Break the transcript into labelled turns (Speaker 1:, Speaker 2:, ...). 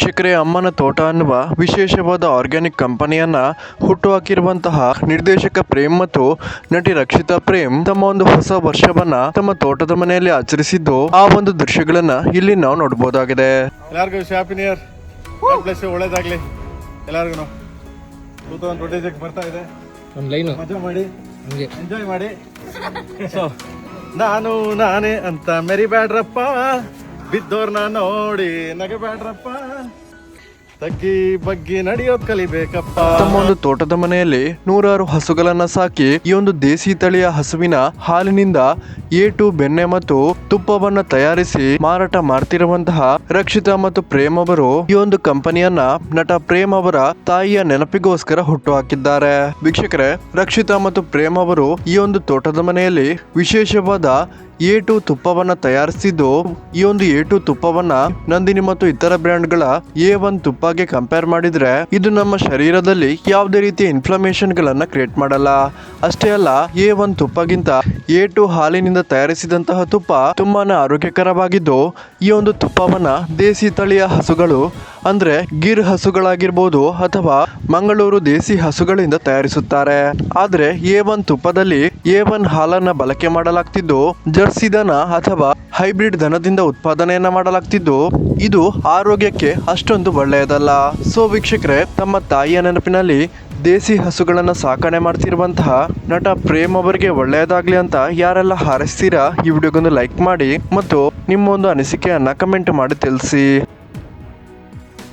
Speaker 1: ವೀಕ್ಷಕರೇ, ಅಮ್ಮನ ತೋಟ ಅನ್ನುವ ವಿಶೇಷವಾದ ಆರ್ಗ್ಯಾನಿಕ್ ಕಂಪನಿಯನ್ನ ಹುಟ್ಟುಹಾಕಿರುವಂತಹ ನಿರ್ದೇಶಕ ಪ್ರೇಮ್ ಮತ್ತು ನಟಿ ರಕ್ಷಿತಾ ಪ್ರೇಮ್ ತಮ್ಮ ಒಂದು ಹೊಸ ವರ್ಷವನ್ನ ತಮ್ಮ ತೋಟದ ಮನೆಯಲ್ಲಿ ಆಚರಿಸಿದ್ದು ಆ ಒಂದು ದೃಶ್ಯಗಳನ್ನ ಇಲ್ಲಿ ನಾವು ನೋಡಬಹುದಾಗಿದೆ.
Speaker 2: ಎಲ್ಲರಿಗೂ happy new year, god bless you, ಒಳ್ಳೇದಾಗ್ಲಿ ಎಲ್ಲರಿಗೂ. 2026 ಬರ್ತಾ ಇದೆ, ಮಜಾ ಮಾಡಿ, ಎಂಜಾಯ್ ಮಾಡಿ. ಸೊ ನಾನು ನಾನೇ ಅಂತ ಮೆರಿಬ್ಯಾಡ್ರಪ್ಪ, ಬಿದ್ದೋರ್ನ ನೋಡಿ ನಗಬ್ಯಾಡ್ರಪ್ಪ, ತಗ್ಗಿ ಬಗ್ಗಿ ನಡೆಯೋದ್ ಕಲಿಬೇಕಪ್ಪ.
Speaker 1: ತಮ್ಮ ಒಂದು ತೋಟದ ಮನೆಯಲ್ಲಿ 100 ಹಸುಗಳನ್ನ ಸಾಕಿ ಈ ಒಂದು ದೇಸಿ ತಳಿಯ ಹಸುವಿನ ಹಾಲಿನಿಂದ ಏಟು ಬೆಣ್ಣೆ ಮತ್ತು ತುಪ್ಪವನ್ನ ತಯಾರಿಸಿ ಮಾರಾಟ ಮಾಡ್ತಿರುವಂತಹ ರಕ್ಷಿತಾ ಮತ್ತು ಪ್ರೇಮ್ ಅವರು ಈ ಒಂದು ಕಂಪನಿಯನ್ನ ನಟ ಪ್ರೇಮ್ ಅವರ ತಾಯಿಯ ನೆನಪಿಗೋಸ್ಕರ ಹುಟ್ಟು ಹಾಕಿದ್ದಾರೆ. ವೀಕ್ಷಕರೇ, ರಕ್ಷಿತಾ ಮತ್ತು ಪ್ರೇಮ್ ಅವರು ಈ ಒಂದು ತೋಟದ ಮನೆಯಲ್ಲಿ ವಿಶೇಷವಾದ ಏಟು ತುಪ್ಪವನ್ನ ತಯಾರಿಸಿದ್ದು, ಈ ಒಂದು ಏಟು ತುಪ್ಪವನ್ನ ನಂದಿನಿ ಮತ್ತು ಇತರ ಬ್ರ್ಯಾಂಡ್ಗಳ A1 ತುಪ್ಪಗೆ ಕಂಪೇರ್ ಮಾಡಿದ್ರೆ ಇದು ನಮ್ಮ ಶರೀರದಲ್ಲಿ ಯಾವುದೇ ರೀತಿಯ ಇನ್ಫ್ಲಮೇಷನ್ ಗಳನ್ನ ಕ್ರಿಯೇಟ್ ಮಾಡಲ್ಲ. ಅಷ್ಟೇ ಅಲ್ಲ, A1 ತುಪ್ಪಗಿಂತ ಏಟು ಹಾಲಿನಿಂದ ತಯಾರಿಸಿದಂತಹ ತುಪ್ಪ ತುಂಬಾನೇ ಆರೋಗ್ಯಕರವಾಗಿದ್ದು, ಈ ಒಂದು ತುಪ್ಪವನ್ನ ದೇಸಿ ತಳಿಯ ಹಸುಗಳು ಅಂದ್ರೆ ಗಿರ್ ಹಸುಗಳಾಗಿರ್ಬೋದು ಅಥವಾ ಮಂಗಳೂರು ದೇಸಿ ಹಸುಗಳಿಂದ ತಯಾರಿಸುತ್ತಾರೆ. ಆದ್ರೆ A1 ತುಪ್ಪದಲ್ಲಿ A1 ಹಾಲನ್ನ ಬಳಕೆ ಮಾಡಲಾಗ್ತಿದ್ದು, ಜರ್ಸಿ ದನ ಅಥವಾ ಹೈಬ್ರಿಡ್ ದನದಿಂದ ಉತ್ಪಾದನೆಯನ್ನ ಮಾಡಲಾಗ್ತಿದ್ದು, ಇದು ಆರೋಗ್ಯಕ್ಕೆ ಅಷ್ಟೊಂದು ಒಳ್ಳೆಯದಲ್ಲ. ಸೊ ವೀಕ್ಷಕರೇ, ತಮ್ಮ ತಾಯಿಯ ನೆನಪಿನಲ್ಲಿ ದೇಸಿ ಹಸುಗಳನ್ನ ಸಾಕಣೆ ಮಾಡ್ತಿರುವಂತಹ ನಟ ಪ್ರೇಮ್ ಅವರಿಗೆ ಒಳ್ಳೆಯದಾಗ್ಲಿ ಅಂತ ಯಾರೆಲ್ಲ ಹಾರೈಸ್ತೀರಾ ಈ ವಿಡಿಯೋಗೊಂದು ಲೈಕ್ ಮಾಡಿ ಮತ್ತು ನಿಮ್ಮ ಒಂದು ಅನಿಸಿಕೆಯನ್ನ ಕಮೆಂಟ್ ಮಾಡಿ ತಿಳಿಸಿ.